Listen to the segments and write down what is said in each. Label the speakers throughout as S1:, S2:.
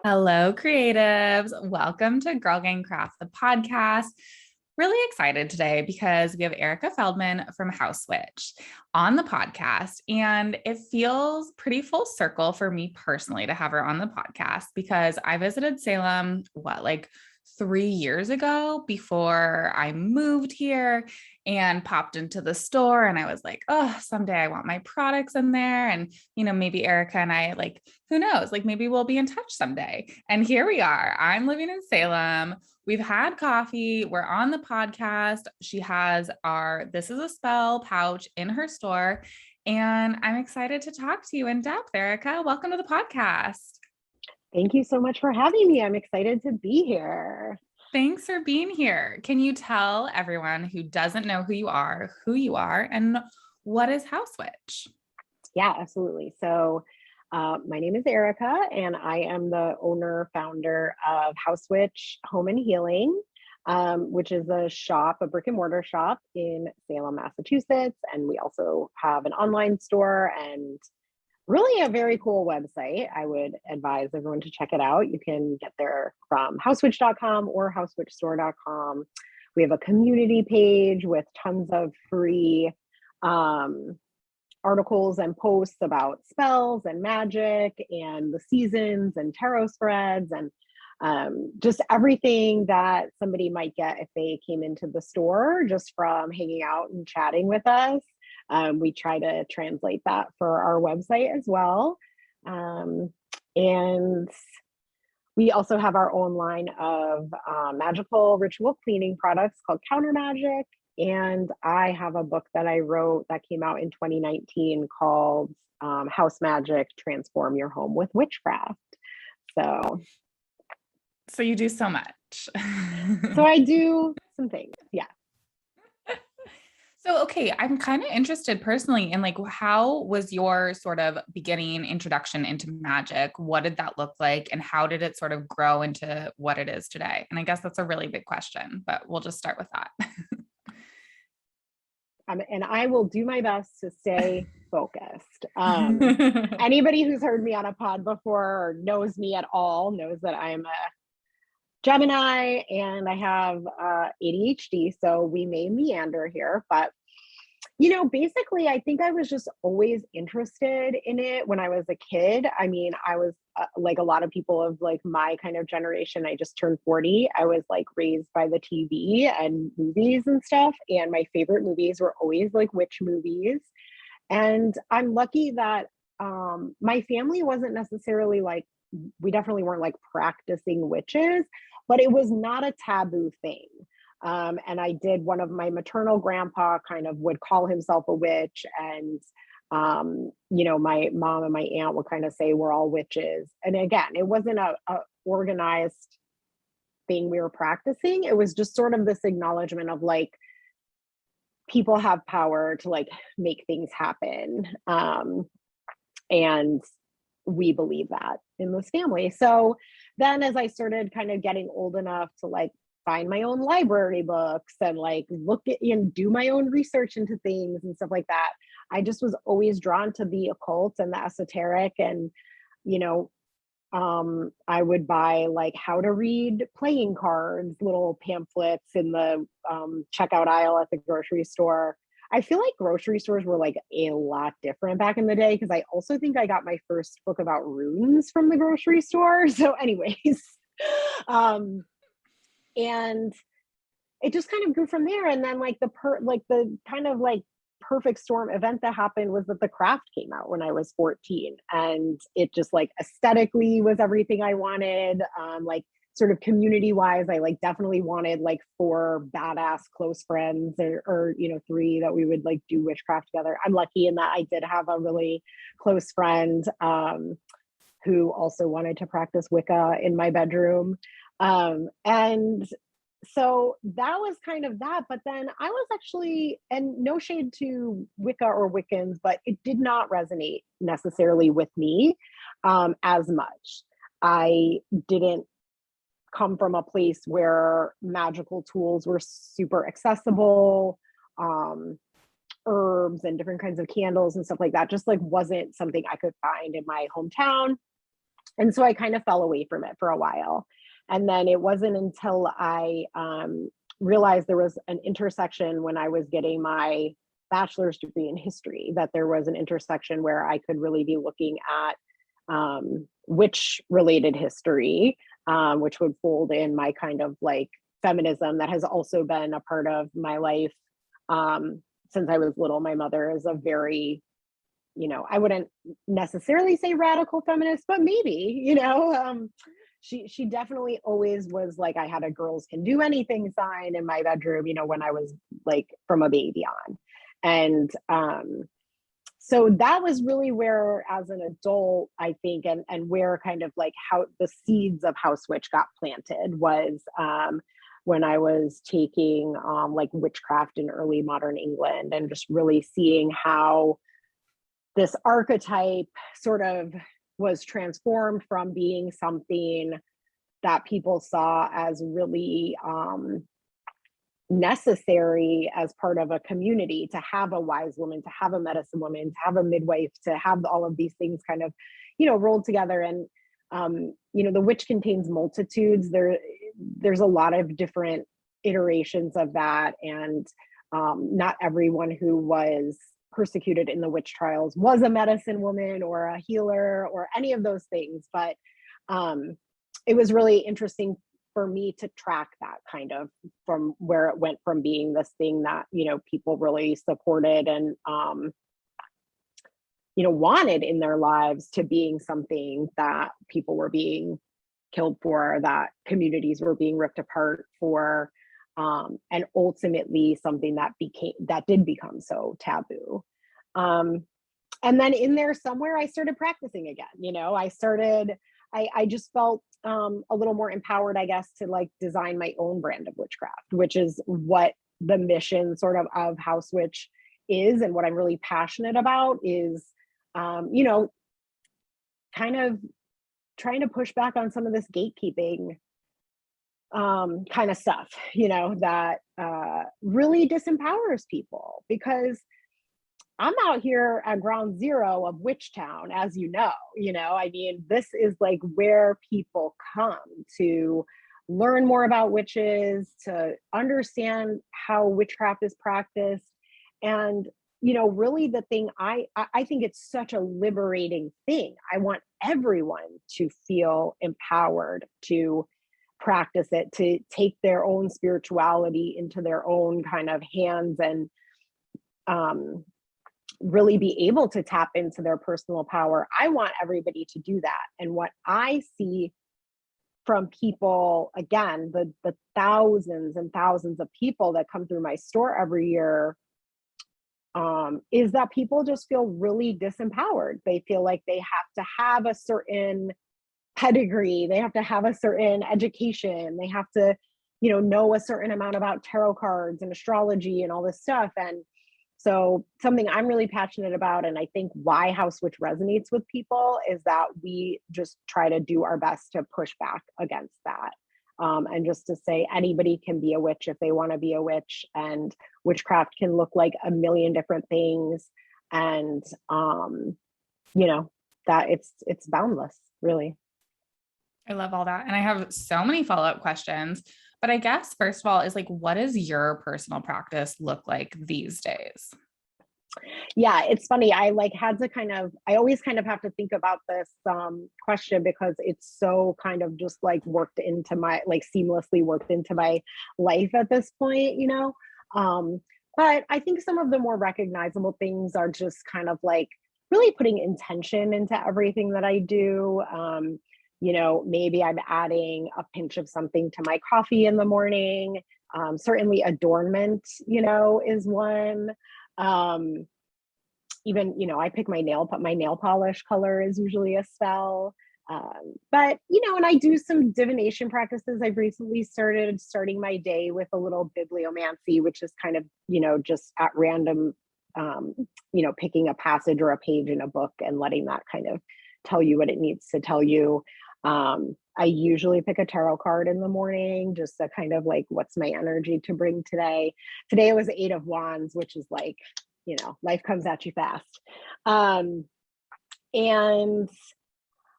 S1: Hello, creatives. Welcome to Girl Gang Craft, the podcast. Really excited today because we have Erica Feldmann from HausWitch on the podcast. And it feels pretty full circle for me personally to have her on the podcast because I visited Salem, like 3 years ago before I moved here and popped into the store. And I was like, oh, someday I want my products in there. And, maybe Erica and I, like, who knows, like maybe we'll be in touch someday. And here we are. I'm living in Salem. We've had coffee. We're on the podcast. She has our This Is a Spell pouch in her store. And I'm excited to talk to you in depth, Erica. Welcome to the podcast.
S2: Thank you so much for having me. I'm excited to be here.
S1: Thanks for being here. Can you tell everyone who doesn't know who you are, and what is HausWitch?
S2: Yeah, absolutely. So my name is Erica, and I am the owner, founder of HausWitch Home and Healing, which is a brick and mortar shop in Salem, Massachusetts. And we also have an online store and really a very cool website. I would advise everyone to check it out. You can get there from housewitch.com or housewitchstore.com. We have a community page with tons of free articles and posts about spells and magic and the seasons and tarot spreads and just everything that somebody might get if they came into the store just from hanging out and chatting with us. We try to translate that for our website as well. And we also have our own line of magical ritual cleaning products called HausMagick. And I have a book that I wrote that came out in 2019 called HausMagick, Transform Your Home with Witchcraft.
S1: So you do so much.
S2: So I do some things. Yeah.
S1: So, okay, I'm kind of interested personally in like, how was your sort of beginning introduction into magic? What did that look like? And how did it sort of grow into what it is today? And I guess that's a really big question, but we'll just start with that.
S2: And I will do my best to stay focused. Anybody who's heard me on a pod before or knows me at all knows that I'm a Gemini and I have ADHD, so we may meander here, but basically I think I was just always interested in it when I was a kid. I mean, I was like a lot of people of like my kind of generation. I just turned 40. I was like raised by the TV and movies and stuff, and my favorite movies were always like witch movies. And I'm lucky that my family wasn't necessarily like, we definitely weren't like practicing witches, but it was not a taboo thing. And I did, one of my maternal grandpa kind of would call himself a witch. And, my mom and my aunt would kind of say, we're all witches. And again, it wasn't a organized thing we were practicing. It was just sort of this acknowledgement of like, people have power to like make things happen. And we believe that in this family. So then as I started kind of getting old enough to like find my own library books and like look at and do my own research into things and stuff like that, I just was always drawn to the occult and the esoteric. And, I would buy like how to read playing cards, little pamphlets in the checkout aisle at the grocery store. I feel like grocery stores were like a lot different back in the day because I also think I got my first book about runes from the grocery store. So anyways, and it just kind of grew from there. And then like the kind of like perfect storm event that happened was that The Craft came out when I was 14, and it just like aesthetically was everything I wanted. Like sort of community wise, I like definitely wanted like 4 badass close friends or 3 that we would like do witchcraft together. I'm lucky in that I did have a really close friend who also wanted to practice Wicca in my bedroom. And so that was kind of that. But then I was actually, and no shade to Wicca or Wiccans, but it did not resonate necessarily with me as much. I didn't come from a place where magical tools were super accessible. Herbs and different kinds of candles and stuff like that just like wasn't something I could find in my hometown. And so I kind of fell away from it for a while. And then it wasn't until I realized there was an intersection when I was getting my bachelor's degree in history, that there was an intersection where I could really be looking at witch related history, which would fold in my kind of like feminism that has also been a part of my life since I was little. My mother is a very, I wouldn't necessarily say radical feminist, but maybe, she definitely always was like, I had a girls can do anything sign in my bedroom, when I was like from a baby on. And so that was really where, as an adult, I think, and where kind of like how the seeds of HausWitch got planted was when I was taking like witchcraft in early modern England, and just really seeing how this archetype sort of was transformed from being something that people saw as really necessary as part of a community, to have a wise woman, to have a medicine woman, to have a midwife, to have all of these things kind of, rolled together. And, the witch contains multitudes. There's a lot of different iterations of that. And not everyone who was persecuted in the witch trials was a medicine woman or a healer or any of those things. But it was really interesting for me to track that kind of from where it went from being this thing that, people really supported and, wanted in their lives, to being something that people were being killed for, that communities were being ripped apart for, and ultimately something that did become so taboo. And then in there somewhere, I started practicing again. I just felt a little more empowered, I guess, to like design my own brand of witchcraft, which is what the mission sort of HausWitch is. And what I'm really passionate about is, kind of trying to push back on some of this gatekeeping kind of stuff, that really disempowers people, because I'm out here at ground zero of Witchtown, as I mean, this is like where people come to learn more about witches, to understand how witchcraft is practiced. And, really the thing, I think it's such a liberating thing. I want everyone to feel empowered to practice it, to take their own spirituality into their own kind of hands, and really be able to tap into their personal power. I want everybody to do that. And what I see from people, again, the thousands and thousands of people that come through my store every year, is that people just feel really disempowered. They feel like they have to have a certain pedigree, they have to have a certain education, they have to, know a certain amount about tarot cards and astrology and all this stuff. And so something I'm really passionate about, and I think why HausWitch resonates with people, is that we just try to do our best to push back against that. And just to say anybody can be a witch if they want to be a witch, and witchcraft can look like a million different things. And, that it's boundless, really.
S1: I love all that. And I have so many follow-up questions, but I guess first of all is like, what does your personal practice look like these days?
S2: Yeah, it's funny. I always kind of have to think about this question, because it's so kind of just like seamlessly worked into my life at this point, but I think some of the more recognizable things are just kind of like really putting intention into everything that I do. Maybe I'm adding a pinch of something to my coffee in the morning. Certainly adornment, is one. Even, I pick my nail polish color is usually a spell. But, and I do some divination practices. I've recently starting my day with a little bibliomancy, which is kind of, just at random, picking a passage or a page in a book and letting that kind of tell you what it needs to tell you. I usually pick a tarot card in the morning, just to kind of like, what's my energy to bring today? Today it was 8 of Wands, which is like, life comes at you fast. And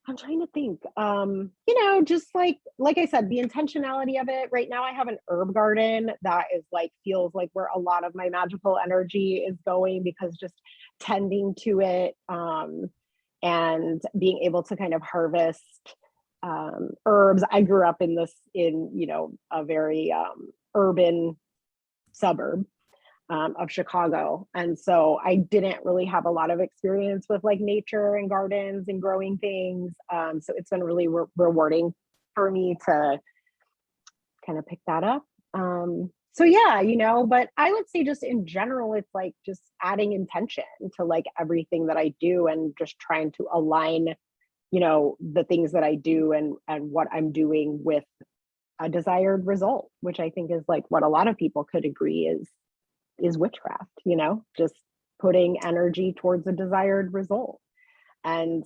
S2: I'm trying to think, just like I said, the intentionality of it. Right now I have an herb garden that is like, feels like where a lot of my magical energy is going, because just tending to it, and being able to kind of harvest herbs. I grew up in a very urban suburb of Chicago. And so I didn't really have a lot of experience with like nature and gardens and growing things. So it's been really rewarding for me to kind of pick that up. So yeah, but I would say just in general, it's like just adding intention to like everything that I do, and just trying to align, the things that I do and what I'm doing with a desired result, which I think is like what a lot of people could agree is witchcraft, just putting energy towards a desired result. And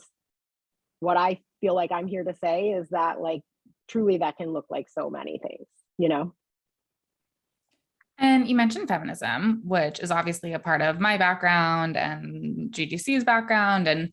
S2: what I feel like I'm here to say is that like truly that can look like so many things.
S1: And you mentioned feminism, which is obviously a part of my background and GGC's background. And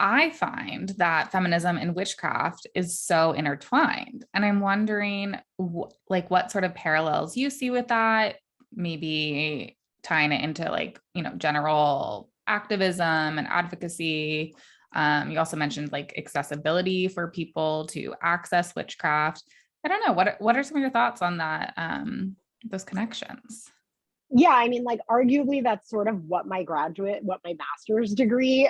S1: I find that feminism and witchcraft is so intertwined. And I'm wondering what sort of parallels you see with that, maybe tying it into like, general activism and advocacy. You also mentioned like accessibility for people to access witchcraft. I don't know. What are some of your thoughts on that, those connections?
S2: Yeah, I mean, like arguably that's sort of what my master's degree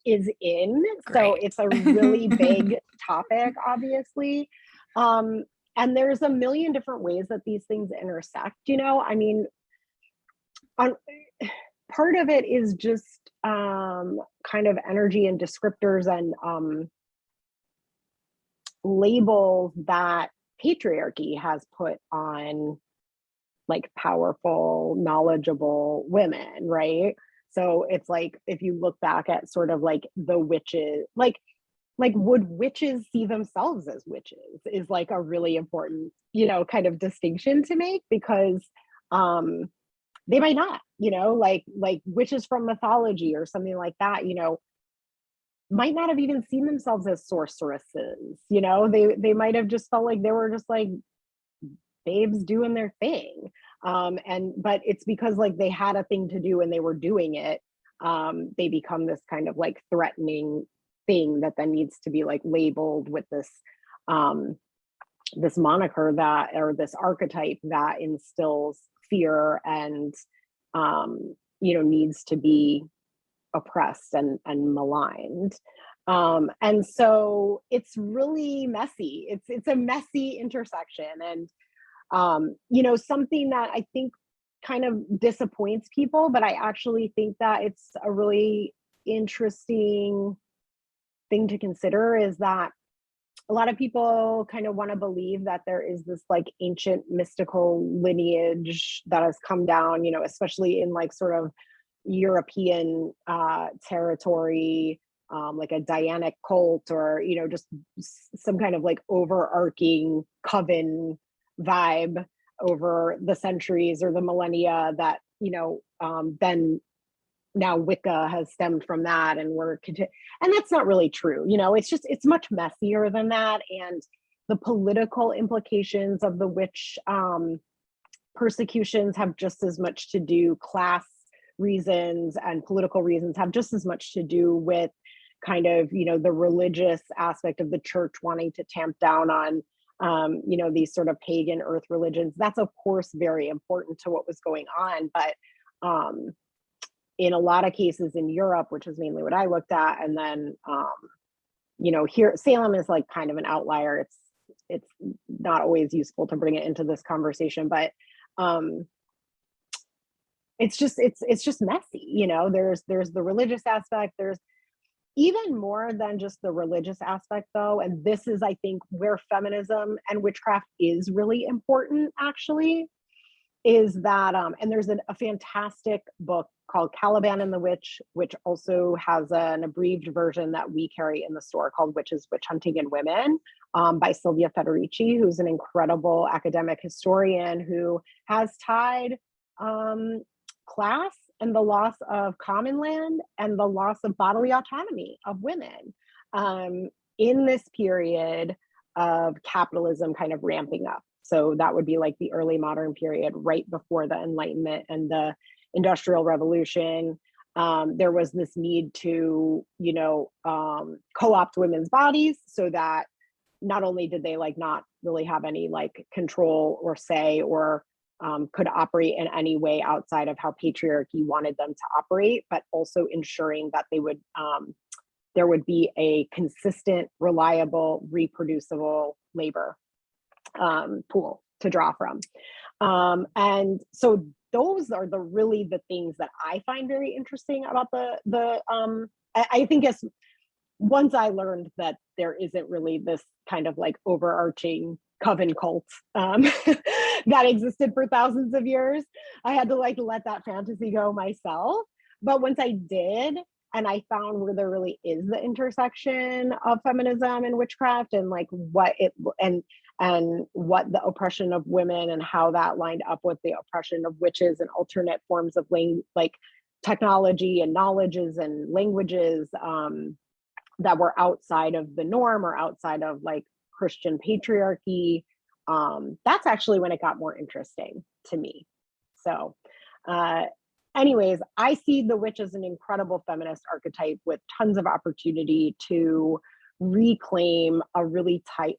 S2: is in. So
S1: Great.
S2: it's a really big topic, obviously. And there's a million different ways that these things intersect, I mean, part of it is just kind of energy and descriptors and labels that patriarchy has put on like powerful, knowledgeable women, right? So it's like, if you look back at sort of like the witches, like would witches see themselves as witches is like a really important, kind of distinction to make, because they might not, like witches from mythology or something like that, might not have even seen themselves as sorceresses, they might have just felt like they were just like babes doing their thing. But it's because like they had a thing to do and they were doing it. They become this kind of like threatening thing that then needs to be like labeled with this moniker or this archetype that instills fear and needs to be oppressed and maligned. And so it's really messy. It's a messy intersection. And something that I think kind of disappoints people, but I actually think that it's a really interesting thing to consider, is that a lot of people kind of want to believe that there is this like ancient mystical lineage that has come down, especially in like sort of European territory, like a Dianic cult, or, just some kind of like overarching coven vibe over the centuries or the millennia that, then now Wicca has stemmed from that, and and that's not really true. It's much messier than that. And the political implications of the witch persecutions have just as much to do, class reasons and political reasons have just as much to do with kind of, the religious aspect of the church wanting to tamp down on these sort of pagan earth religions. That's of course very important to what was going on, but in a lot of cases in Europe, which is mainly what I looked at, and then here Salem is like kind of an outlier. It's not always useful to bring it into this conversation, but it's just messy. There's the religious aspect. There's even more than just the religious aspect, though, and this is, I think, where feminism and witchcraft is really important, actually, is that, and there's a fantastic book called Caliban and the Witch, which also has an abbreviated version that we carry in the store called Witches, Witch Hunting and Women, by Sylvia Federici, who's an incredible academic historian who has tied class and the loss of common land and the loss of bodily autonomy of women in this period of capitalism kind of ramping up. So that would be like the early modern period, right before the Enlightenment and the Industrial Revolution. There was this need to, co-opt women's bodies so that not only did they like not really have any like control or say or could operate in any way outside of how patriarchy wanted them to operate, but also ensuring that they would there would be a consistent, reliable, reproducible labor pool to draw from. And so those are the things that I find very interesting about I think it's once I learned that there isn't really this kind of like overarching coven cult that existed for thousands of years, I had to like let that fantasy go myself. But once I did, and I found where there really is the intersection of feminism and witchcraft and like what it and what the oppression of women and how that lined up with the oppression of witches and alternate forms of like technology and knowledges and languages that were outside of the norm or outside of like Christian patriarchy. That's actually when it got more interesting to me. So anyways, I see the witch as an incredible feminist archetype with tons of opportunity to reclaim a type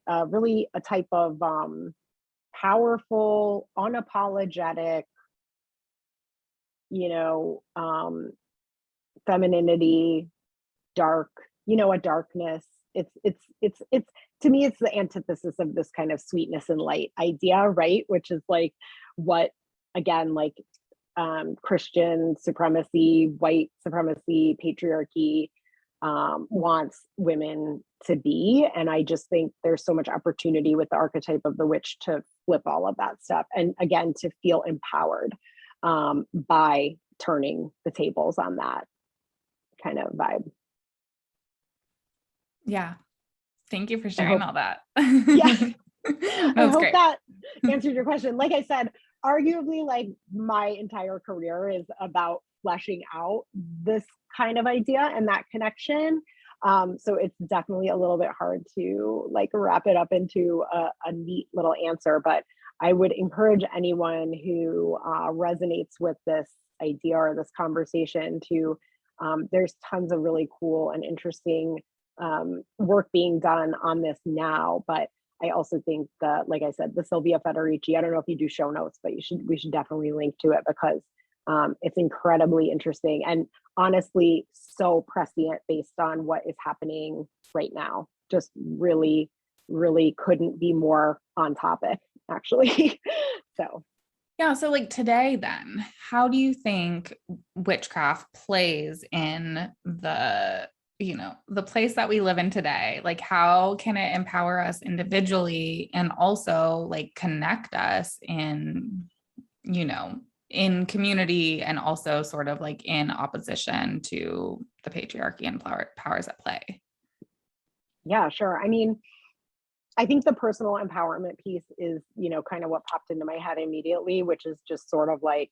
S2: of powerful, unapologetic, femininity, dark, a darkness. It's to me, it's the antithesis of this kind of sweetness and light idea, right? Which is like what, again, like Christian supremacy, white supremacy, patriarchy wants women to be. And I just think there's so much opportunity with the archetype of the witch to flip all of that stuff. And again, to feel empowered by turning the tables on that kind of vibe.
S1: Yeah. Thank you for sharing all that.
S2: Yeah. I hope
S1: great.
S2: that answered your question. Like I said, arguably like my entire career is about fleshing out this kind of idea and that connection. So it's definitely a little bit hard to like wrap it up into a neat little answer, but I would encourage anyone who resonates with this idea or this conversation to, there's tons of really cool and interesting work being done on this now, but I also think that, like I said, the Sylvia Federici, I don't know if you do show notes, but we should definitely link to it because it's incredibly interesting and honestly so prescient based on what is happening right now. Just really, really couldn't be more on topic, actually. So
S1: yeah, so like today then, how do you think witchcraft plays in the place that we live in today? Like, how can it empower us individually and also like connect us in community and also sort of like in opposition to the patriarchy and powers at play?
S2: Yeah, sure. I mean, I think the personal empowerment piece is, kind of what popped into my head immediately, which is just sort of like,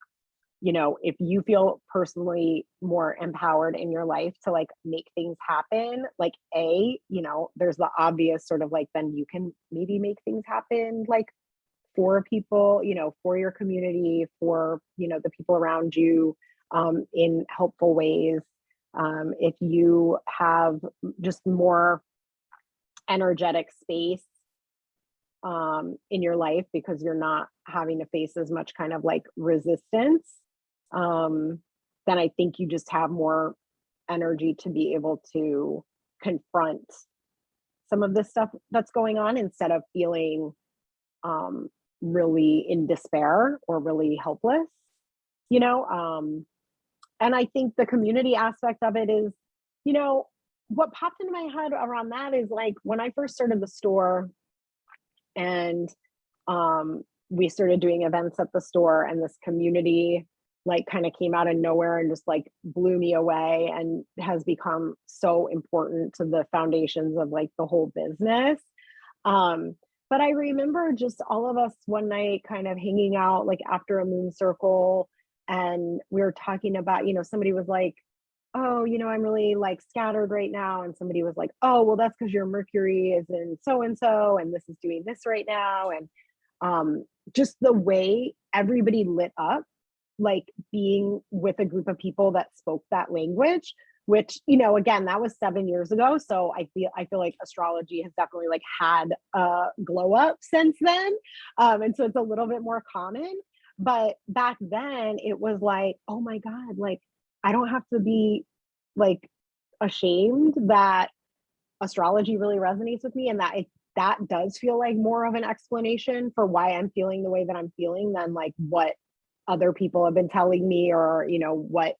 S2: if you feel personally more empowered in your life to like make things happen, like there's the obvious sort of like, then you can maybe make things happen like for people, for your community, for, the people around you in helpful ways. If you have just more energetic space in your life because you're not having to face as much kind of like resistance, then I think you just have more energy to be able to confront some of this stuff that's going on instead of feeling really in despair or really helpless, and I think the community aspect of it is, what popped into my head around that is like when I first started the store and we started doing events at the store and this community like kind of came out of nowhere and just like blew me away and has become so important to the foundations of like the whole business. But I remember just all of us one night kind of hanging out like after a moon circle and we were talking about, somebody was like, oh, I'm really like scattered right now. And somebody was like, oh, well, that's because your Mercury is in so and so, and this is doing this right now. And just the way everybody lit up, like being with a group of people that spoke that language, which, again, that was 7 years ago. So I feel like astrology has definitely like had a glow up since then. And so it's a little bit more common. But back then it was like, oh my God, like I don't have to be like ashamed that astrology really resonates with me, and that does feel like more of an explanation for why I'm feeling the way that I'm feeling than like what other people have been telling me, or what,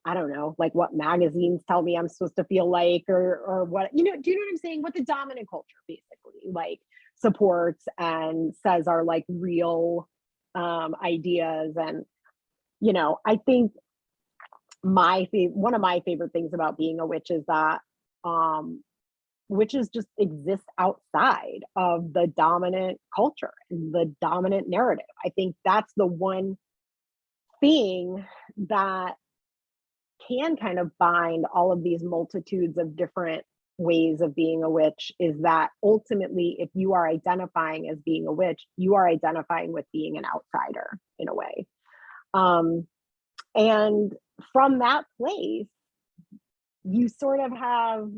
S2: I don't know, like what magazines tell me I'm supposed to feel like, or what, do you know what I'm saying? What the dominant culture basically like supports and says are like real ideas. And I think one of my favorite things about being a witch is that witches just exist outside of the dominant culture and the dominant narrative. I think that's the one thing that can kind of bind all of these multitudes of different ways of being a witch, is that ultimately, if you are identifying as being a witch, you are identifying with being an outsider in a way. And from that place, you sort of have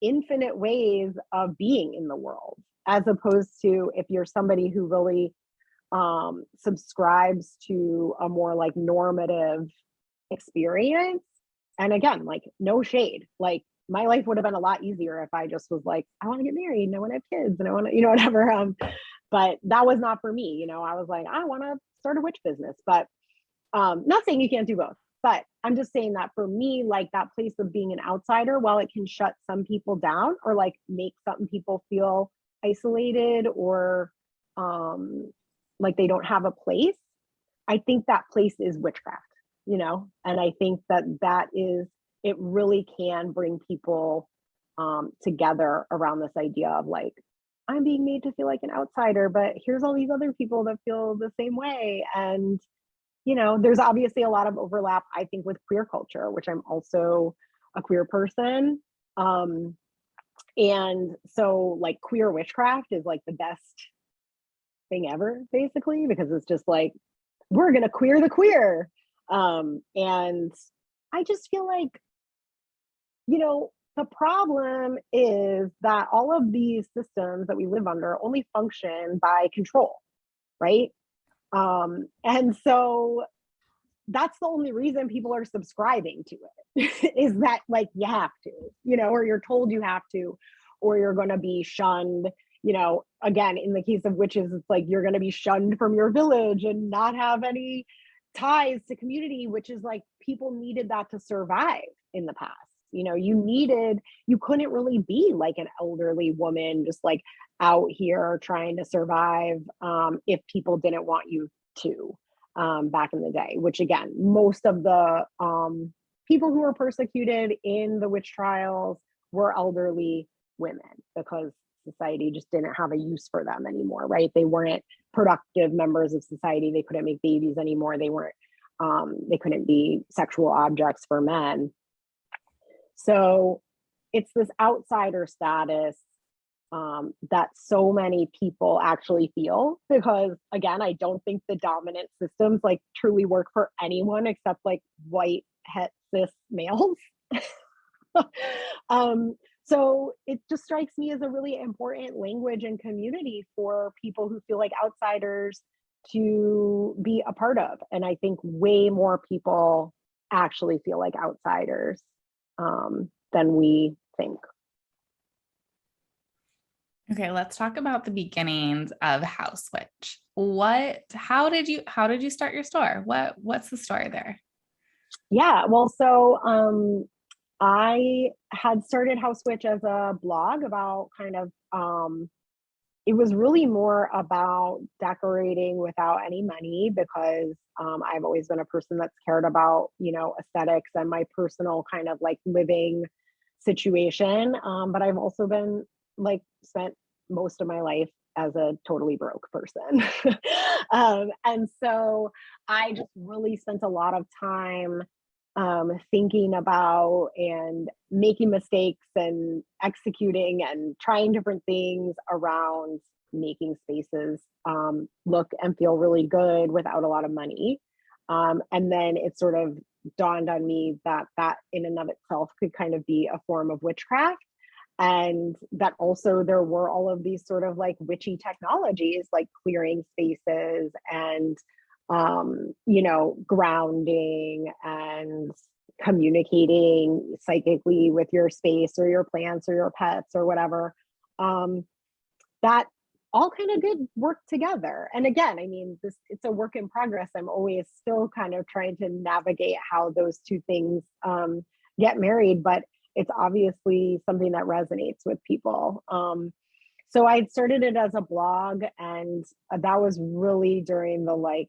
S2: infinite ways of being in the world, as opposed to if you're somebody who really subscribes to a more like normative experience. And again, like no shade, like my life would have been a lot easier if I just was like, I want to get married and I want to have kids and I want to, whatever. But that was not for me. I was like, I want to start a witch business. But not saying you can't do both, but I'm just saying that for me, like that place of being an outsider, while it can shut some people down or like make some people feel isolated or like they don't have a place, I think that place is witchcraft, and I think that is, it really can bring people together around this idea of like, I'm being made to feel like an outsider, but here's all these other people that feel the same way. And there's obviously a lot of overlap, I think, with queer culture, which I'm also a queer person. And so like queer witchcraft is like the best thing ever, basically, because it's just like, we're going to queer the queer. And I just feel like, the problem is that all of these systems that we live under only function by control, right? And so that's the only reason people are subscribing to it is that like you have to, or you're told you have to, or you're going to be shunned. Again, in the case of witches, it's like you're going to be shunned from your village and not have any ties to community, which is like people needed that to survive in the past. You couldn't really be like an elderly woman just like out here trying to survive if people didn't want you to back in the day, which again, most of the people who were persecuted in the witch trials were elderly women because society just didn't have a use for them anymore, right? They weren't productive members of society. They couldn't make babies anymore. They couldn't be sexual objects for men. So it's this outsider status that so many people actually feel, because again, I don't think the dominant systems like truly work for anyone except like white het cis males. So it just strikes me as a really important language and community for people who feel like outsiders to be a part of. And I think way more people actually feel like outsiders than we think.
S1: Okay, let's talk about the beginnings of HausWitch. How did you start your store? What's the story there?
S2: Yeah, well, so I had started HausWitch as a blog about kind of it was really more about decorating without any money, because I've always been a person that's cared about, aesthetics and my personal kind of like living situation. But I've also been like spent most of my life as a totally broke person. And so I just really spent a lot of time thinking about and making mistakes and executing and trying different things around making spaces look and feel really good without a lot of money. And then it sort of dawned on me that that in and of itself could kind of be a form of witchcraft. And that also there were all of these sort of like witchy technologies, like clearing spaces and, grounding and communicating psychically with your space or your plants or your pets or whatever. That all kind of did work together. And again, I mean, it's a work in progress. I'm always still kind of trying to navigate how those two things get married, but it's obviously something that resonates with people. So I started it as a blog, and that was really during the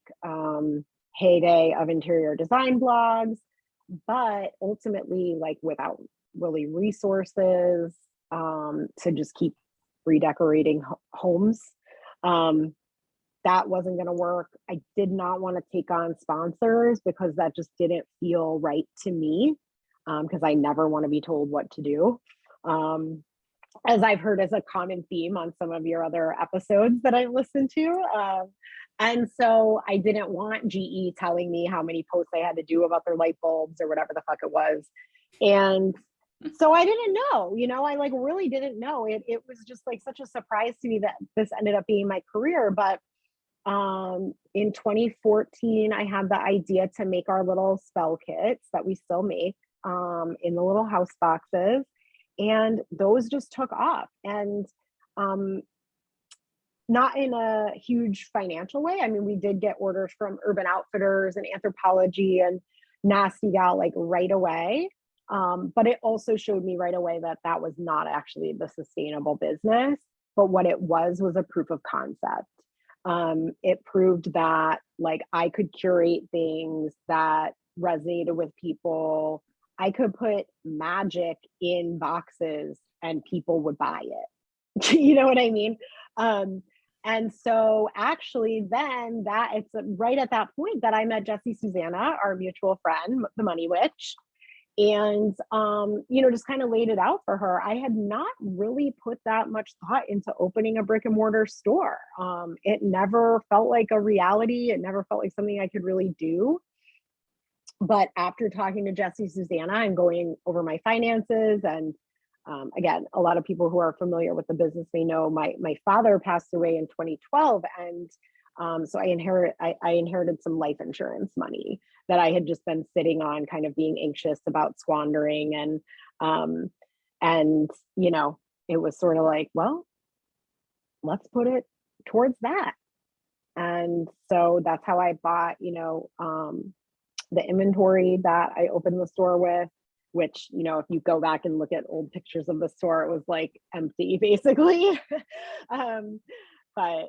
S2: heyday of interior design blogs, but ultimately without really resources to just keep redecorating homes. That wasn't going to work. I did not want to take on sponsors because that just didn't feel right to me, because I never want to be told what to do. As I've heard as a common theme on some of your other episodes that I've listened to. And so I didn't want GE telling me how many posts I had to do about their light bulbs or whatever the fuck it was. And so I didn't know, I really didn't know. It was just such a surprise to me that this ended up being my career. But in 2014, I had the idea to make our little spell kits that we still make in the little house boxes. And those just took off. And not in a huge financial way. I mean, we did get orders from Urban Outfitters and Anthropology and Nasty Gal right away. But it also showed me right away that that was not actually the sustainable business, but what it was a proof of concept. It proved that I could curate things that resonated with people. I could put magic in boxes and people would buy it. You know what I mean? And so actually then it's right at that point that I met Jessie Susanna, our mutual friend, the Money Witch. And, just kind of laid it out for her. I had not really put that much thought into opening a brick and mortar store. It never felt like a reality. It never felt like something I could really do. But after talking to Jessie Susanna and going over my finances, and again, a lot of people who are familiar with the business may know my father passed away in 2012. And so I inherited some life insurance money that I had just been sitting on, kind of being anxious about squandering. And it was sort of well, let's put it towards that. And so that's how I bought, the inventory that I opened the store with, which, if you go back and look at old pictures of the store, it was empty basically. But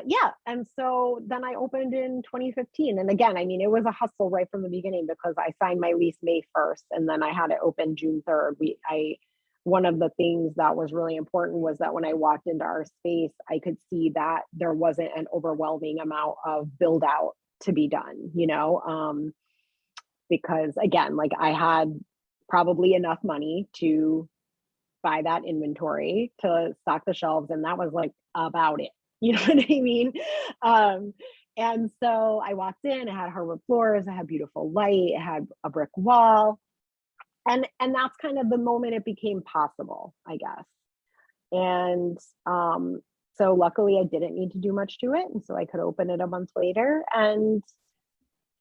S2: yeah. And so then I opened in 2015. And again, I mean, it was a hustle right from the beginning because I signed my lease May 1st and then I had it open June 3rd. One of the things that was really important was that when I walked into our space, I could see that there wasn't an overwhelming amount of build out to be done, because again, I had probably enough money to buy that inventory to stock the shelves. And that was about it. You know what I mean? And so I walked in, it had hardwood floors, it had beautiful light, it had a brick wall. And that's kind of the moment it became possible, I guess. And so luckily I didn't need to do much to it. And so I could open it a month later and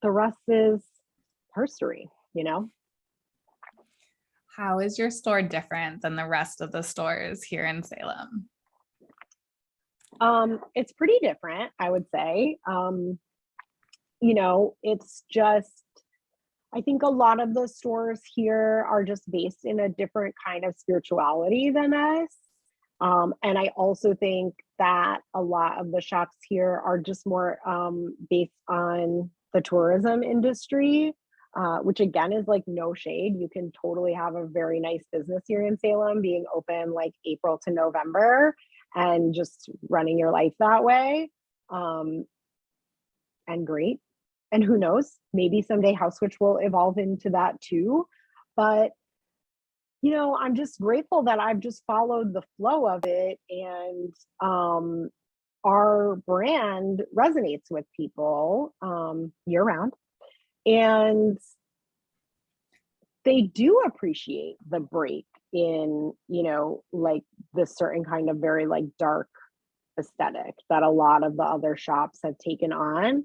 S2: the rest is history,
S1: How is your store different than the rest of the stores here in Salem?
S2: It's pretty different, I would say. It's just, I think a lot of the stores here are just based in a different kind of spirituality than us. And I also think that a lot of the shops here are just more based on the tourism industry, which again is no shade. You can totally have a very nice business here in Salem, being open April to November and just running your life that way. And great. and who knows, maybe someday HausWitch will evolve into that too. But, you know, I'm just grateful that I've just followed the flow of it, and our brand resonates with people year round. And they do appreciate the break in, you know, like this certain kind of very like dark aesthetic that a lot of the other shops have taken on.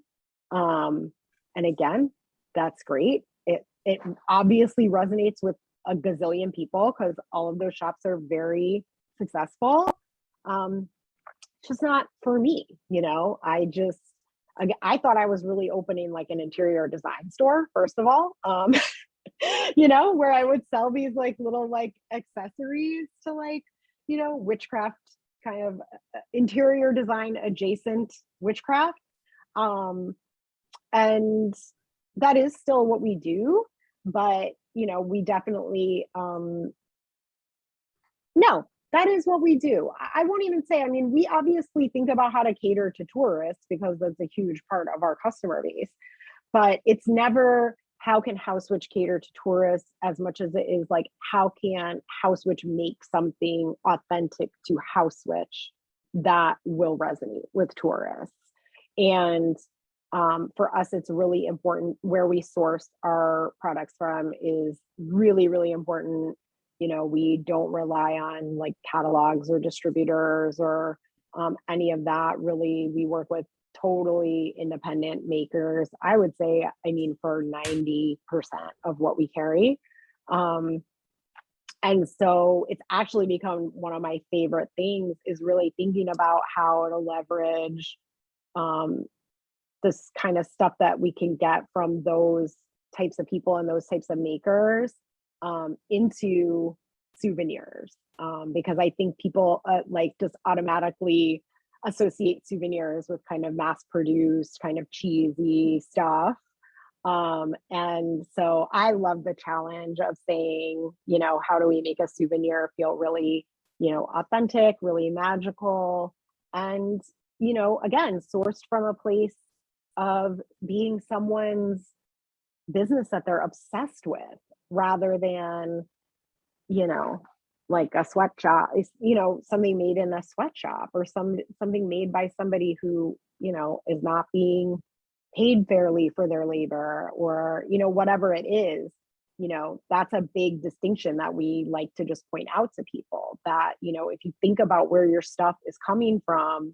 S2: And again, that's great. It obviously resonates with a gazillion people because all of those shops are very successful. It's just not for me, you know. I thought I was really opening like an interior design store, first of all. You know, where I would sell these like little like accessories to like, you know, witchcraft kind of interior design adjacent witchcraft. And that is still what we do, but you know, we definitely no, that is what we do. I won't even say, I mean, we obviously think about how to cater to tourists because that's a huge part of our customer base, but it's never how can HausWitch cater to tourists as much as it is like how can HausWitch make something authentic to HausWitch that will resonate with tourists. And for us, it's really important where we source our products from is really, really important. You know, we don't rely on like catalogs or distributors or any of that. Really, we work with totally independent makers. I would say, I mean, for 90% of what we carry. And so it's actually become one of my favorite things is really thinking about how to leverage this kind of stuff that we can get from those types of people and those types of makers into souvenirs. Because I think people like just automatically associate souvenirs with kind of mass produced, kind of cheesy stuff. And so I love the challenge of saying, you know, how do we make a souvenir feel really, you know, authentic, really magical, and, you know, again, sourced from a place of being someone's business that they're obsessed with rather than, you know, like a sweatshop, you know, something made in a sweatshop or something made by somebody who, you know, is not being paid fairly for their labor or, you know, whatever it is. You know, that's a big distinction that we like to just point out to people that, you know, if you think about where your stuff is coming from,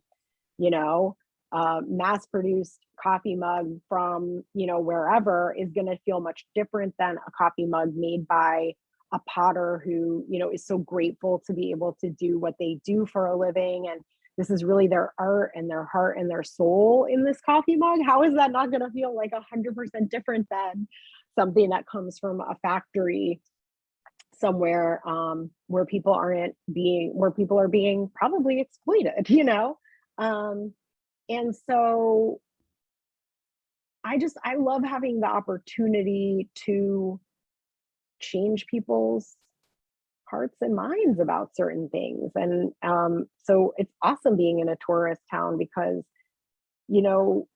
S2: you know, mass produced coffee mug from, you know, wherever is going to feel much different than a coffee mug made by a potter who, you know, is so grateful to be able to do what they do for a living. And this is really their art and their heart and their soul in this coffee mug. How is that not going to feel like 100% different than something that comes from a factory somewhere where people are being probably exploited, you know? And so I love having the opportunity to change people's hearts and minds about certain things. And so it's awesome being in a tourist town because, you know,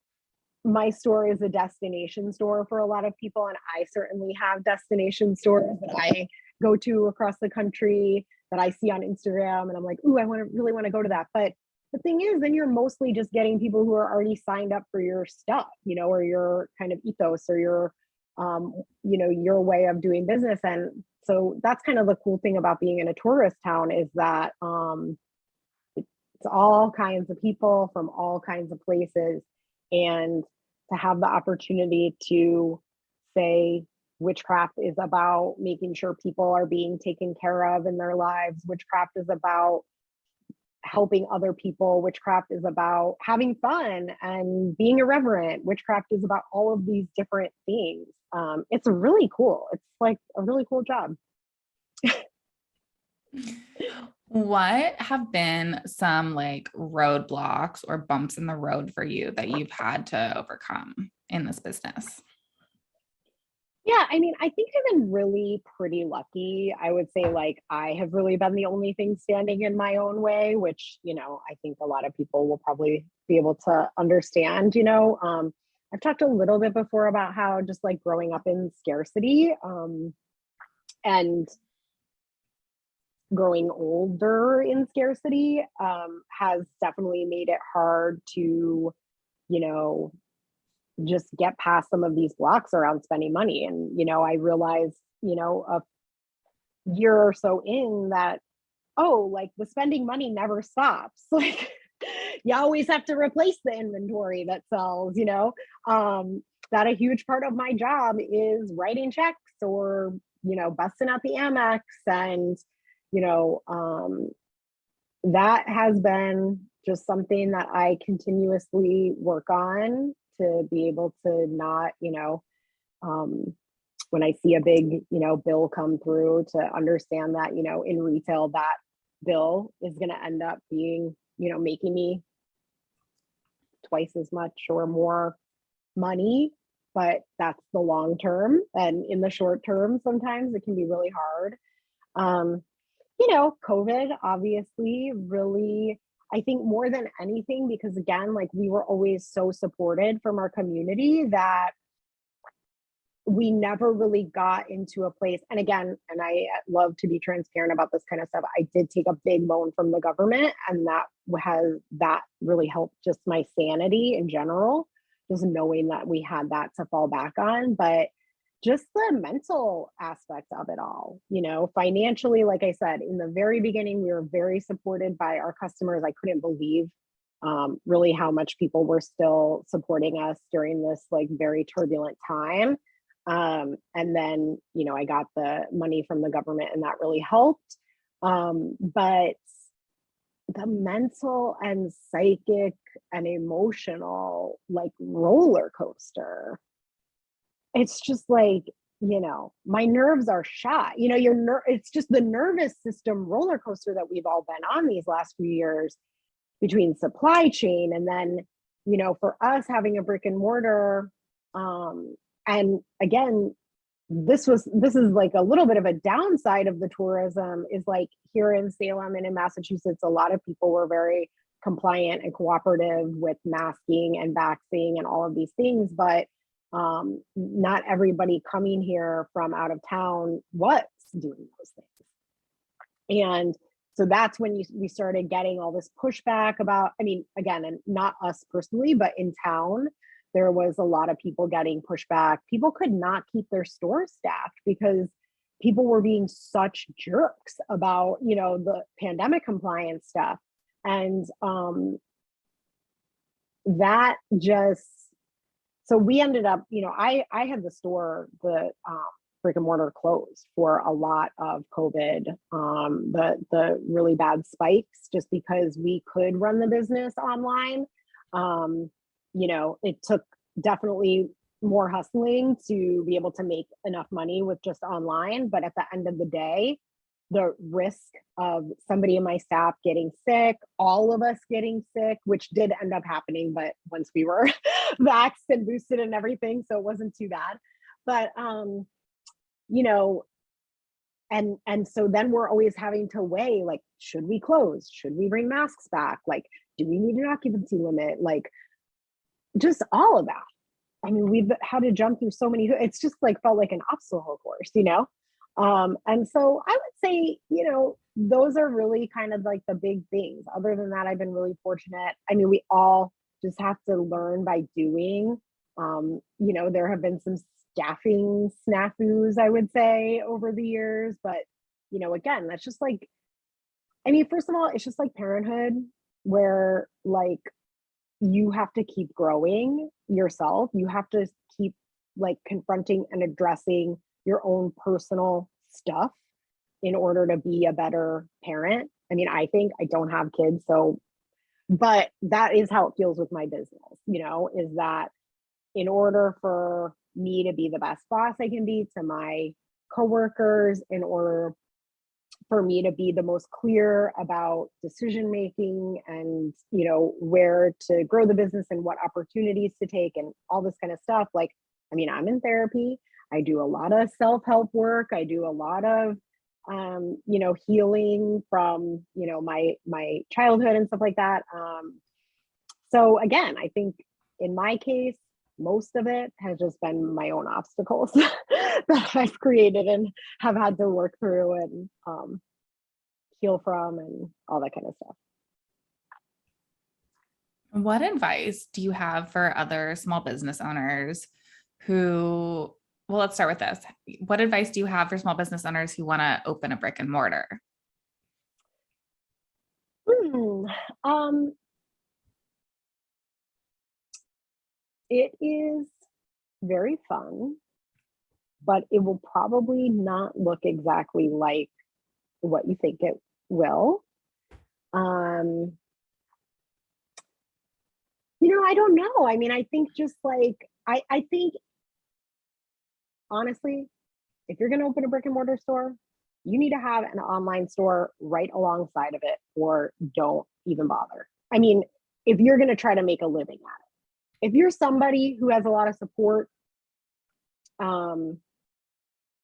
S2: my store is a destination store for a lot of people. And I certainly have destination stores that I go to across the country that I see on Instagram. And I'm like, ooh, really want to go to that. But the thing is, then you're mostly just getting people who are already signed up for your stuff, you know, or your kind of ethos or your, you know, your way of doing business. And so that's kind of the cool thing about being in a tourist town is that it's all kinds of people from all kinds of places. And to have the opportunity to say, witchcraft is about making sure people are being taken care of in their lives. Witchcraft is about helping other people. Witchcraft is about having fun and being irreverent. Witchcraft is about all of these different things. It's really cool. It's like a really cool job.
S1: What have been some like roadblocks or bumps in the road for you that you've had to overcome in this business?
S2: Yeah, I mean, I think I've been really pretty lucky. I would say like I have really been the only thing standing in my own way, which, you know, I think a lot of people will probably be able to understand, you know. I've talked a little bit before about how just like growing up in scarcity, and growing older in scarcity, has definitely made it hard to, you know, just get past some of these blocks around spending money. And, I realized, a year or so in that, oh, like the spending money never stops. Like you always have to replace the inventory that sells, that a huge part of my job is writing checks or, busting out the Amex. And, that has been just something that I continuously work on to be able to not, when I see a big, bill come through, to understand that, in retail, that bill is going to end up being, making me twice as much or more money, but that's the long term. And in the short term, sometimes it can be really hard. COVID obviously really, I think more than anything, because again, like we were always so supported from our community that we never really got into a place. And again, and I love to be transparent about this kind of stuff, I did take a big loan from the government, and that really helped just my sanity in general, just knowing that we had that to fall back on. But just the mental aspect of it all, financially, like I said, in the very beginning, we were very supported by our customers. I couldn't believe really how much people were still supporting us during this like very turbulent time. And then, I got the money from the government, and that really helped. But the mental and psychic and emotional like roller coaster, it's just like, my nerves are shot. It's just the nervous system roller coaster that we've all been on these last few years, between supply chain and then, for us having a brick and mortar. And again, this is like a little bit of a downside of the tourism, is like here in Salem and in Massachusetts, a lot of people were very compliant and cooperative with masking and vaxxing and all of these things. But not everybody coming here from out of town was doing those things. And so that's when we started getting all this pushback about, again, and not us personally, but in town, there was a lot of people getting pushback. People could not keep their stores staffed because people were being such jerks about, the pandemic compliance stuff. And that just, so we ended up, I had the store, the brick and mortar closed for a lot of COVID, the really bad spikes, just because we could run the business online. It took definitely more hustling to be able to make enough money with just online. But at the end of the day, the risk of somebody in my staff getting sick, all of us getting sick, which did end up happening, but once we were vaxxed and boosted and everything, so it wasn't too bad. But, and so then we're always having to weigh, like, should we close? Should we bring masks back? Like, do we need an occupancy limit? Like, just all of that. We've had to jump through so many, it's just like felt like an obstacle course, and so I would say, those are really kind of like the big things. Other than that, I've been really fortunate. We all just have to learn by doing. There have been some staffing snafus, I would say, over the years, but again, that's just like, first of all, it's just like parenthood, where like you have to keep growing yourself. You have to keep like confronting and addressing your own personal stuff in order to be a better parent. I think, I don't have kids, so, but that is how it feels with my business, is that in order for me to be the best boss I can be to my coworkers, in order for me to be the most clear about decision making and, where to grow the business and what opportunities to take and all this kind of stuff. Like, I'm in therapy. I do a lot of self-help work. I do a lot of, healing from, my childhood and stuff like that. So again, I think in my case, most of it has just been my own obstacles that I've created and have had to work through and heal from and all that kind of stuff.
S1: What advice do you have for other small business owners who, well, let's start with this. What advice do you have for small business owners who want to open a brick and mortar?
S2: It is very fun, but it will probably not look exactly like what you think it will. I don't know. I mean, I think just like, I think honestly, if you're going to open a brick and mortar store, you need to have an online store right alongside of it, or don't even bother. I mean, if you're going to try to make a living at it, if you're somebody who has a lot of support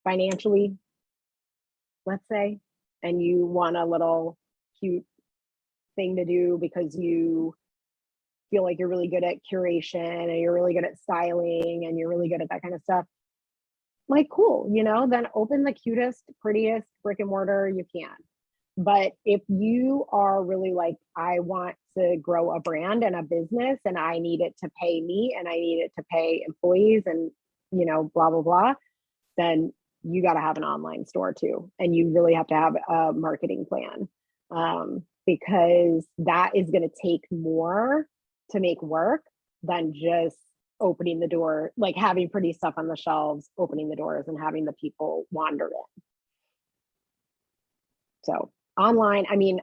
S2: financially, let's say, and you want a little cute thing to do because you feel like you're really good at curation and you're really good at styling and you're really good at that kind of stuff, like, cool, then open the cutest, prettiest brick and mortar you can. But if you are really like, I want to grow a brand and a business and I need it to pay me and I need it to pay employees and, blah, blah, blah, then you got to have an online store too. And you really have to have a marketing plan, because that is going to take more to make work than just opening the door, like having pretty stuff on the shelves, opening the doors and having the people wander in. So online, I mean,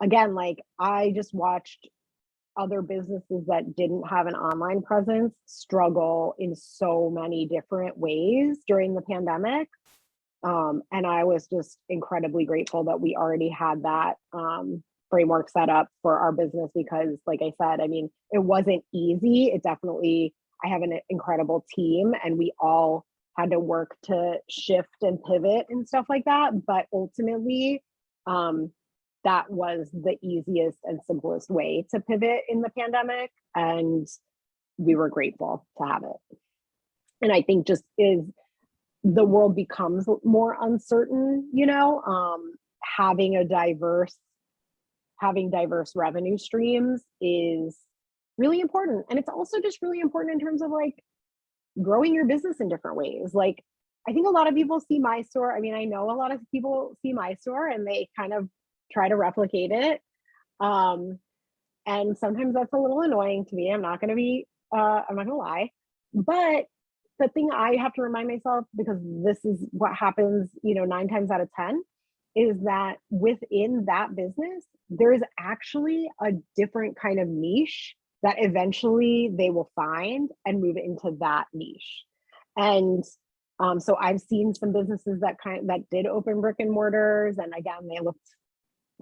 S2: again, like I just watched other businesses that didn't have an online presence struggle in so many different ways during the pandemic. And I was just incredibly grateful that we already had that framework set up for our business, because like I said, I mean, it wasn't easy. It definitely, I have an incredible team and we all had to work to shift and pivot and stuff like that. But ultimately, that was the easiest and simplest way to pivot in the pandemic. And we were grateful to have it. And I think just is the world becomes more uncertain, having diverse revenue streams is really important. And it's also just really important in terms of like growing your business in different ways. Like, I think a lot of people see my store. I mean, I know a lot of people see my store and they kind of try to replicate it. And sometimes that's a little annoying to me. I'm not going to lie. But the thing I have to remind myself, because this is what happens, 9 times out of 10, is that within that business, there is actually a different kind of niche that eventually they will find and move into that niche. And so I've seen some businesses that did open brick and mortars, and again, they looked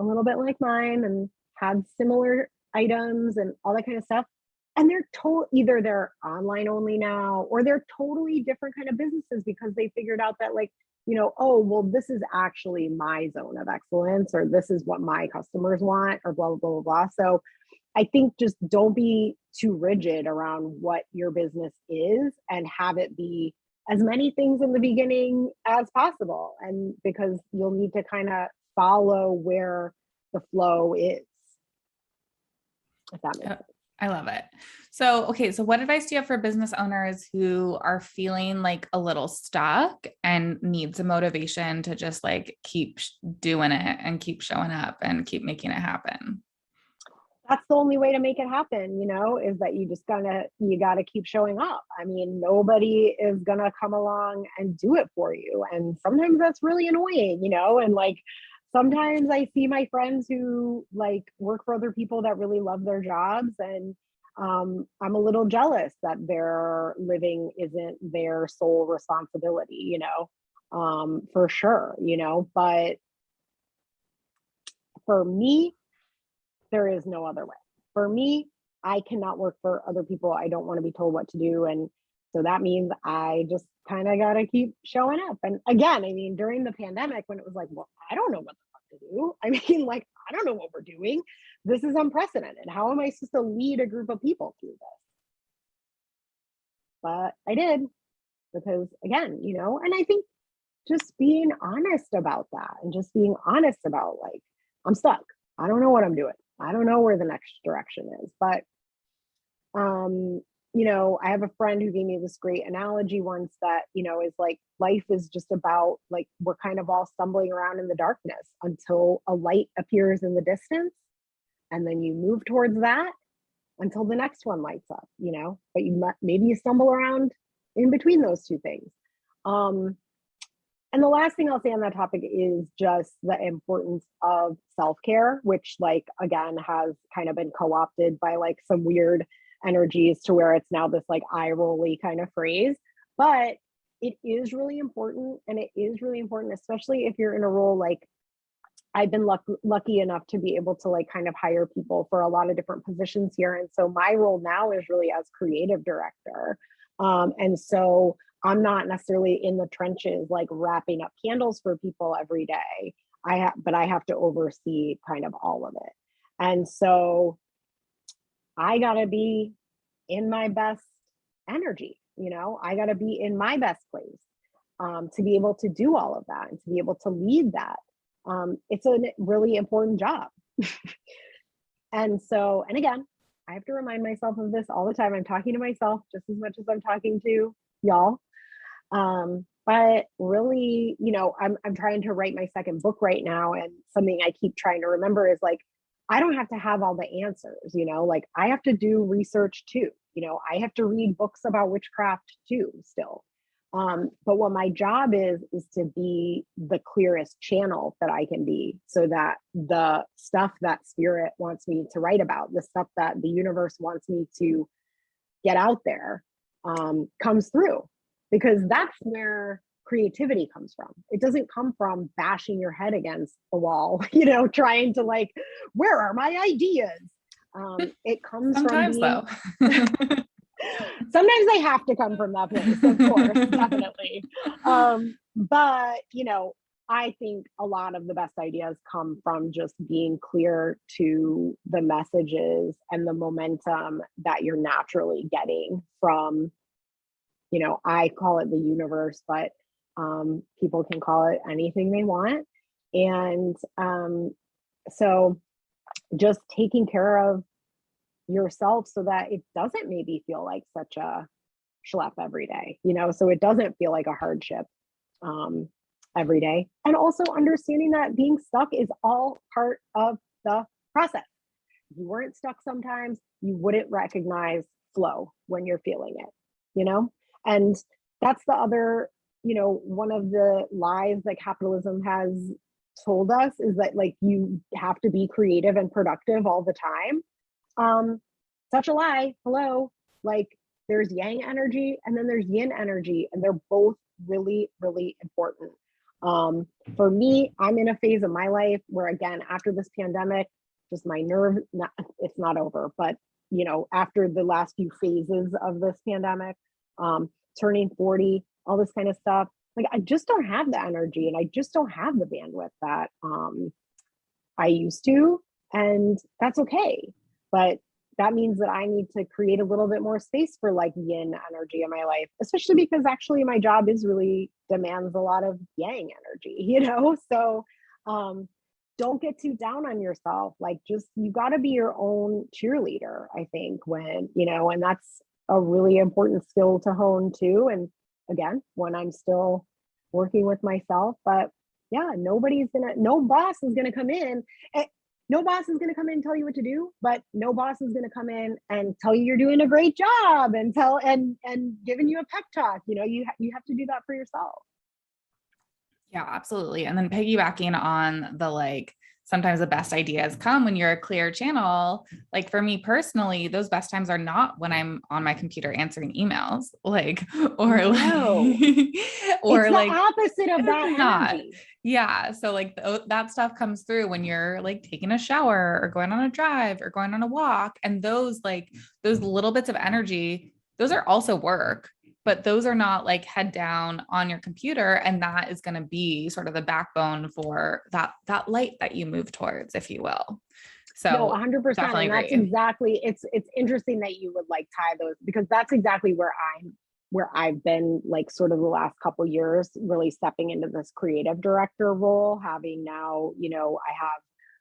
S2: a little bit like mine and had similar items and all that kind of stuff. And they're either they're online only now, or they're totally different kind of businesses because they figured out that like, oh, well, this is actually my zone of excellence, or this is what my customers want, or blah, blah, blah, blah. So I think just don't be too rigid around what your business is and have it be as many things in the beginning as possible. And because you'll need to kind of follow where the flow is, if that makes sense.
S1: I love it. So, okay. So what advice do you have for business owners who are feeling like a little stuck and need some motivation to just like keep doing it and keep showing up and keep making it happen?
S2: That's the only way to make it happen, is that you got to keep showing up. I mean, nobody is going to come along and do it for you. And sometimes that's really annoying, and like, sometimes I see my friends who like work for other people that really love their jobs, and I'm a little jealous that their living isn't their sole responsibility, for sure, but for me, there is no other way. For me, I cannot work for other people. I don't want to be told what to do. And so that means I just kind of got to keep showing up. And again, I mean, during the pandemic, when it was like, well, I don't know what the fuck to do. I mean, like, I don't know what we're doing. This is unprecedented. How am I supposed to lead a group of people through this? but I did because again, and I think just being honest about that and just being honest about like, I'm stuck. I don't know what I'm doing. I don't know where the next direction is, but I have a friend who gave me this great analogy once that, is like life is just about like we're kind of all stumbling around in the darkness until a light appears in the distance. And then you move towards that until the next one lights up, but maybe you stumble around in between those two things. And the last thing I'll say on that topic is just the importance of self-care, which like, again, has kind of been co-opted by like some weird energies to where it's now this like eye rolly kind of phrase, but it is really important. And it is really important, especially if you're in a role like I've been lucky enough to be able to like kind of hire people for a lot of different positions here. And so my role now is really as creative director. And so I'm not necessarily in the trenches, like wrapping up candles for people every day. But I have to oversee kind of all of it. And so I gotta be in my best energy, I gotta be in my best place to be able to do all of that and to be able to lead that. It's a really important job. And again, I have to remind myself of this all the time. I'm talking to myself just as much as I'm talking to y'all. But really, I'm trying to write my second book right now. And something I keep trying to remember is like, I don't have to have all the answers, like I have to do research too. I have to read books about witchcraft too, still. But what my job is to be the clearest channel that I can be so that the stuff that spirit wants me to write about, the stuff that the universe wants me to get out there, comes through, because that's where creativity comes from. It doesn't come from bashing your head against the wall, trying to like, where are my ideas? It comes
S1: sometimes
S2: from
S1: being...
S2: though. Sometimes they have to come from that place, of course, definitely. But I think a lot of the best ideas come from just being clear to the messages and the momentum that you're naturally getting from, I call it the universe, but people can call it anything they want. And so just taking care of yourself so that it doesn't maybe feel like such a schlep every day, so it doesn't feel like a hardship every day. And also understanding that being stuck is all part of the process. If you weren't stuck sometimes, you wouldn't recognize flow when you're feeling it, and that's the other, one of the lies that capitalism has told us is that like you have to be creative and productive all the time. Such a lie. Hello. Like there's yang energy and then there's yin energy, and they're both really, really important. For me, I'm in a phase of my life where, again, after this pandemic, just my nerve, it's not over, but after the last few phases of this pandemic, turning 40, all this kind of stuff, like I just don't have the energy and I just don't have the bandwidth that I used to, and that's okay. But that means that I need to create a little bit more space for like yin energy in my life, especially because actually my job is really demands a lot of yang energy, so don't get too down on yourself. Like just, you got to be your own cheerleader, I think, when, and that's a really important skill to hone too. And again, when I'm still working with myself, but yeah, no boss is going to come in. No boss is going to come in and tell you what to do, but no boss is going to come in and tell you you're doing a great job and giving you a pep talk. You have to do that for yourself.
S1: Yeah, absolutely. And then piggybacking on the like, sometimes the best ideas come when you're a clear channel. Like for me personally, those best times are not when I'm on my computer answering emails, like, or
S2: it's
S1: like
S2: the opposite of that
S1: not.
S2: energy.
S1: Yeah. So like that stuff comes through when you're like taking a shower or going on a drive or going on a walk. And those little bits of energy, those are also work, but those are not like head down on your computer. And that is going to be sort of the backbone for that light that you move towards, if you will. So
S2: no, 100%.
S1: Definitely
S2: and that's
S1: agree.
S2: exactly, it's interesting that you would like tie those, because that's exactly where I'm where I've been like sort of the last couple years really stepping into this creative director role, having now, you know, I have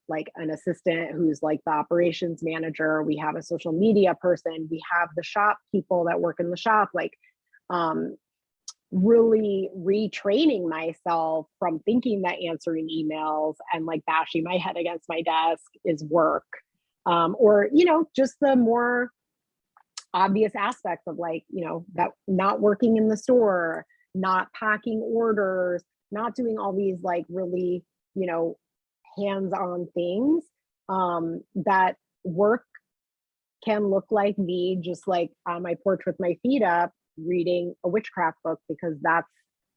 S2: like an assistant who's like the operations manager. We have a social media person. We have the shop people that work in the shop, like really retraining myself from thinking that answering emails and like bashing my head against my desk is work. Or, you know, just the more obvious aspects of like, you know, that not working in the store, not packing orders, not doing all these like really, you know, hands-on things, that work can look like me just like on my porch with my feet up reading a witchcraft book, because that's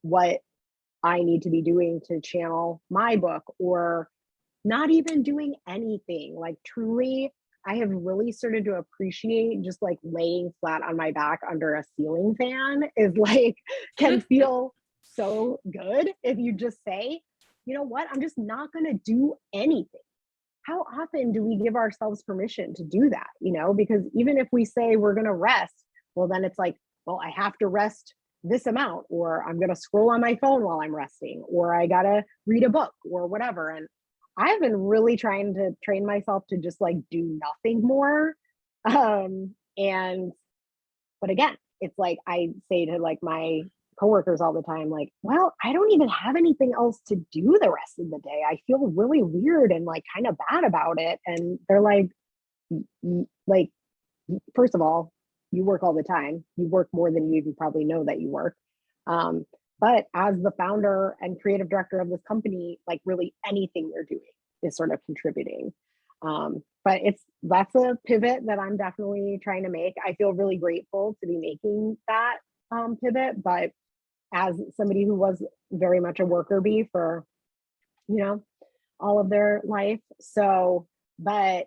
S2: what I need to be doing to channel my book, or not even doing anything. Like truly, I have really started to appreciate just like laying flat on my back under a ceiling fan is like, can feel so good if you just say, you know what, I'm just not going to do anything. How often do we give ourselves permission to do that? You know, because even if we say we're going to rest, well, then it's like, well, I have to rest this amount, or I'm going to scroll on my phone while I'm resting, or I got to read a book or whatever. And I've been really trying to train myself to just like do nothing more. And, but again, it's like I say to like my coworkers all the time, like, well, I don't even have anything else to do the rest of the day. I feel really weird and like kind of bad about it. And they're like, first of all, you work all the time. You work more than you even probably know that you work. But as the founder and creative director of this company, like really anything you're doing is sort of contributing. But that's a pivot that I'm definitely trying to make. I feel really grateful to be making that pivot, but as somebody who was very much a worker bee for, you know, all of their life. So, but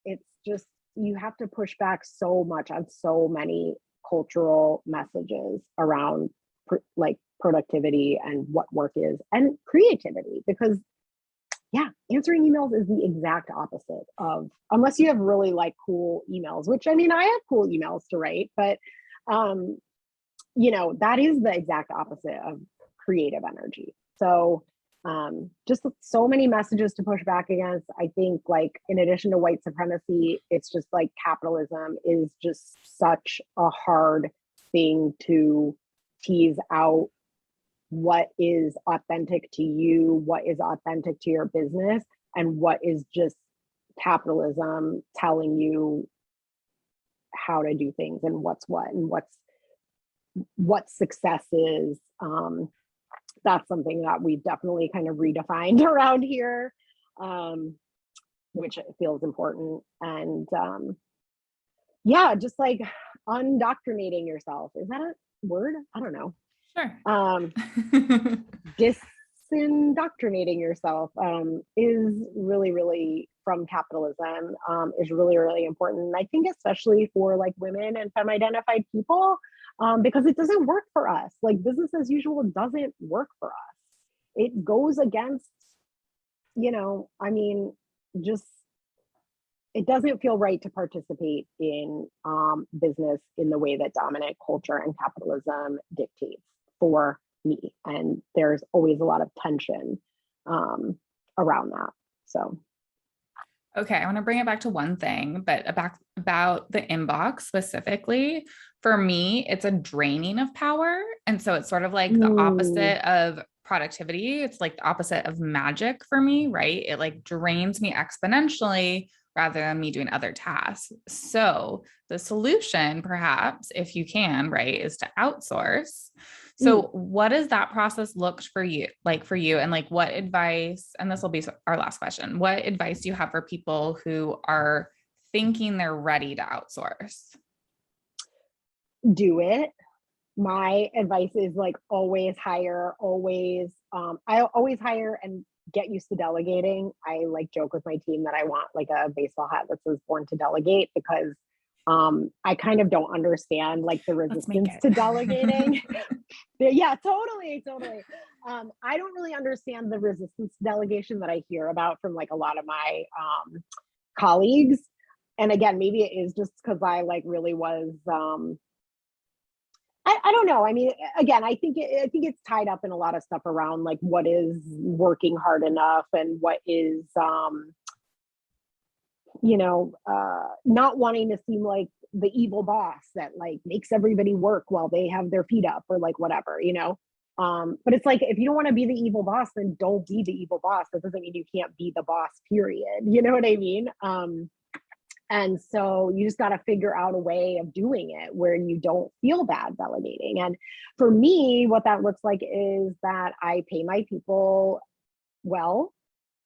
S2: it's just, you have to push back so much on so many cultural messages around like productivity and what work is and creativity, because yeah, answering emails is the exact opposite of, unless you have really like cool emails, which I mean, I have cool emails to write, but you know, that is the exact opposite of creative energy. So just so many messages to push back against. I think like in addition to white supremacy, it's just like capitalism is just such a hard thing to tease out what is authentic to you, what is authentic to your business, and what is just capitalism telling you how to do things and what's what and what success is. That's something that we've definitely kind of redefined around here, which feels important. And yeah, just like undoctrinating yourself. Is that a word? I don't know.
S1: Sure.
S2: Disindoctrinating yourself is really, really from capitalism, is really, really important. And I think especially for like women and femme-identified people, because it doesn't work for us. Like business as usual doesn't work for us. It goes against, you know, I mean, just, it doesn't feel right to participate in business in the way that dominant culture and capitalism dictates for me. And there's always a lot of tension around that. So.
S1: Okay, I want to bring it back to one thing, but about the inbox specifically. For me, it's a draining of power. And so it's sort of like the opposite of productivity. It's like the opposite of magic for me, right? It like drains me exponentially rather than me doing other tasks. So the solution, perhaps, if you can, right, is to outsource. So what does that process look for you, and like what advice, and this will be our last question, what advice do you have for people who are thinking they're ready to outsource?
S2: Do it. My advice is like always hire, always, I always hire and get used to delegating. I like joke with my team that I want like a baseball hat that says born to delegate, because I kind of don't understand like the resistance to delegating. Yeah, totally. I don't really understand the resistance to delegation that I hear about from like a lot of my colleagues. And again, maybe it is just because I like really was I don't know. I mean, again, I think it's tied up in a lot of stuff around like what is working hard enough and what is, not wanting to seem like the evil boss that like makes everybody work while they have their feet up or like whatever, but it's like, if you don't want to be the evil boss, then don't be the evil boss. That doesn't mean you can't be the boss, period. You know what I mean? And so you just got to figure out a way of doing it where you don't feel bad delegating. And for me, what that looks like is that I pay my people well.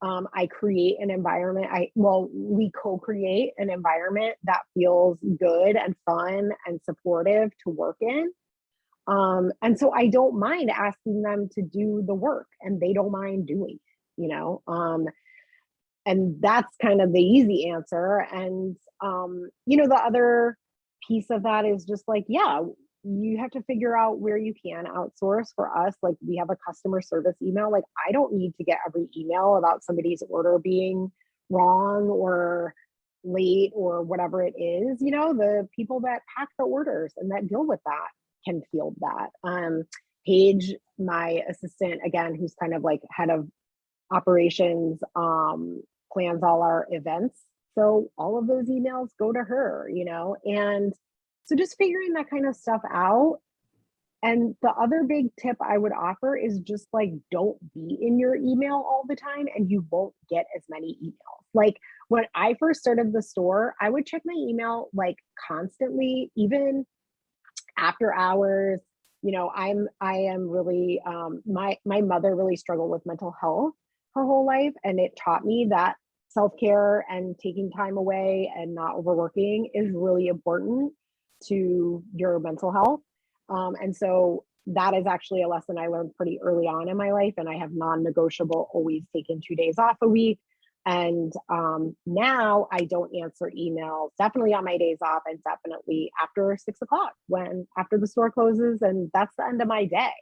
S2: I create an environment. We co-create an environment that feels good and fun and supportive to work in. And so I don't mind asking them to do the work, and they don't mind doing it, and that's kind of the easy answer. And, the other piece of that is just like, yeah, you have to figure out where you can outsource. For us, like, we have a customer service email. Like, I don't need to get every email about somebody's order being wrong or late or whatever it is. The people that pack the orders and that deal with that can field that. Paige, my assistant, again, who's kind of like head of operations, plans all our events. So all of those emails go to her, and so just figuring that kind of stuff out. And the other big tip I would offer is just like, don't be in your email all the time and you won't get as many emails. Like, when I first started the store, I would check my email like constantly, even after hours. I am really, my mother really struggled with mental health her whole life. And it taught me that self-care and taking time away and not overworking is really important to your mental health. And so that is actually a lesson I learned pretty early on in my life. And I have non-negotiable always taken 2 days off a week. And now I don't answer emails, definitely on my days off, and definitely after 6 o'clock, after the store closes, and that's the end of my day.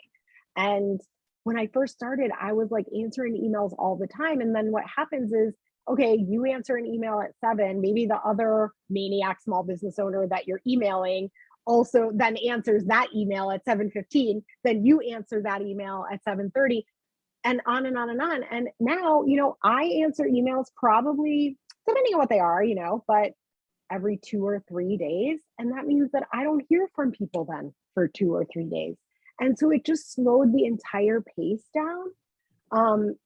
S2: And when I first started, I was like answering emails all the time. And then what happens is, okay, you answer an email at 7, maybe the other maniac small business owner that you're emailing also then answers that email at 7:15, then you answer that email at 7:30, and on and on and on. And now, I answer emails probably, depending on what they are, but every 2 or 3 days. And that means that I don't hear from people then for 2 or 3 days. And so it just slowed the entire pace down.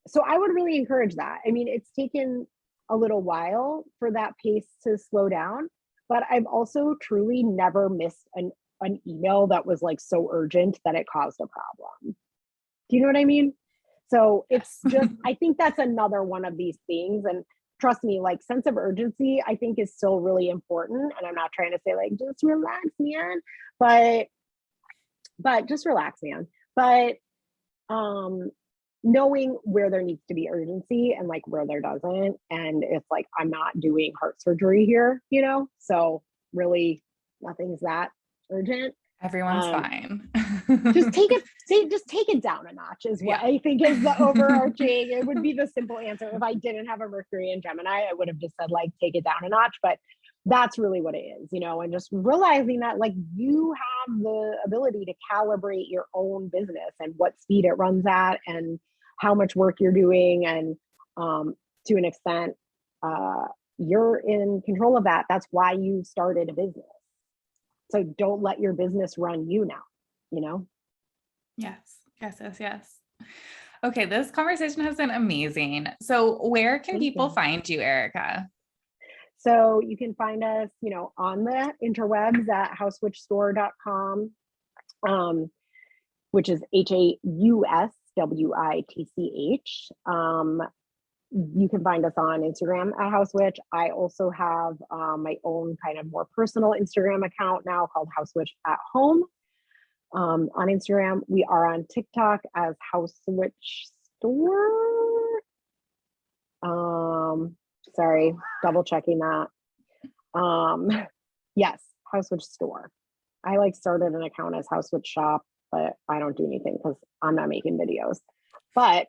S2: So I would really encourage that. I mean, it's taken a little while for that pace to slow down, but I've also truly never missed an email that was like so urgent that it caused a problem. Do you know what I mean? So it's just, I think that's another one of these things. And trust me, like, sense of urgency, I think, is still really important. And I'm not trying to say like, just relax, man, but just relax, man. But knowing where there needs to be urgency and like where there doesn't. And it's like, I'm not doing heart surgery here, so really nothing's that urgent.
S1: Everyone's fine.
S2: just take it down a notch is what I think is the overarching. It would be the simple answer. If I didn't have a Mercury in Gemini, I would have just said like, take it down a notch, but that's really what it is, and just realizing that like you have the ability to calibrate your own business and what speed it runs at and how much work you're doing. And to an extent, you're in control of that. That's why you started a business. So don't let your business run you now,
S1: Yes. Okay, this conversation has been amazing. So where can people find you, Erica?
S2: So you can find us, on the interwebs at HausWitchStore.com, which is HausWitch. You can find us on Instagram at HausWitch. I also have my own kind of more personal Instagram account now called HausWitch at Home. On Instagram, we are on TikTok as HausWitch Store. Sorry, double checking that. Yes, HausWitch Store. I started an account as HausWitch Shop, but I don't do anything because I'm not making videos. But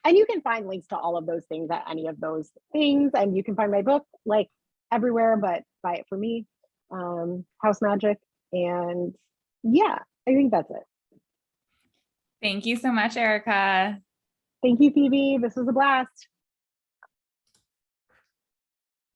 S2: and you can find links to all of those things at any of those things, and you can find my book like everywhere, but buy it for me. HausMagick And yeah, I think that's it.
S1: Thank you so much, Erica.
S2: Thank you, Phoebe. This was a blast.